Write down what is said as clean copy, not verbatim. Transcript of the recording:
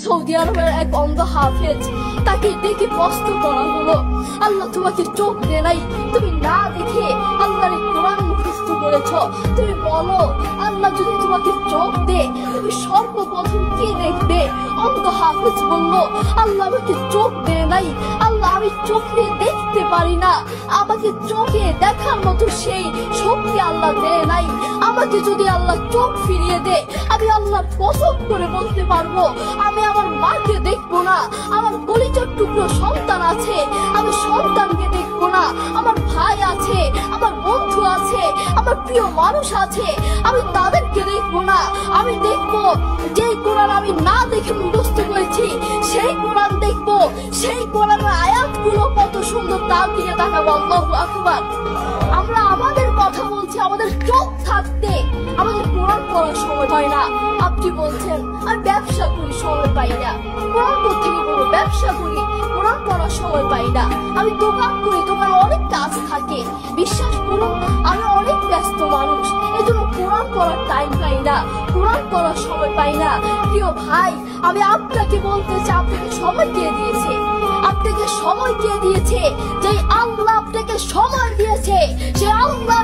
Saudi আরবের এক অন্ধ হাফেজ, তাকে দেখে প্রশ্ন করা হলো, আল্লাহ তোমাকে চোখ দে নাই, তুমি না দেখে আল্লাহর কোরআন মুখস্থ করেছ, তুমি বলো আল্লাহ যদি তোমাকে চোখ দে তুমি সর্বপ্রথম কি দেখবে? অন্ধ হাফেজ বলল, আল্লাহ আমাকে চোখ দে নাই, আল্লাহ আমি চোখে দেখতে পারি না, আমাকে চোখে দেখার মতো সেই শক্তি আল্লাহ দেয় নাই। আমাকে যদি আল্লাহ চোখ ফিরিয়ে দে, আমি আল্লাহ পছন্দ করে বলতে পারবো আমি আমার মাকে দেখবো না, আমার কলিজার টুকরো সন্তান আছে আমি সন্তানকে দেখবো না, আমার ভাই আছে, আমার বন্ধু আছে, আমার প্রিয় মানুষ আছে আমি তাদেরকে দেখবো না। আমি দেখবো যে কোরআন আমি না দেখে মুখস্থ করেছি সেই কোরআন দেখবো, সেই কোরআনের আয়াতগুলো কত সুন্দর তার দিকে তাকাবো। আল্লাহু আকবার। আমরা আমাদের কথা বলছি, আমাদের চোখ থাকতে আমাদের কোরআন পড়ার সময় হয় না। আপনি বলছেন আমি ব্যবসা করি সময় পাই না, কোরআন থেকে বলো ব্যবসা করি কোরআন পড়ার সময় পাই না, আমি দোকান করি দোকানে অনেক কাজ থাকে, বিশ্বাস করুন আমি অনেক ব্যস্ত মানুষ, এজন্য কোরআন পড়ার টাইম পাই না, কোরআন পড়ার সময় পাই না। প্রিয় ভাই আমি আপনাকে বলতে চাই, আপনাকে সময় কে দিয়েছে? আপনাকে সময় কে দিয়েছে? যে আল্লাহ আপনাকে সময় দিয়েছে, সে আল্লাহ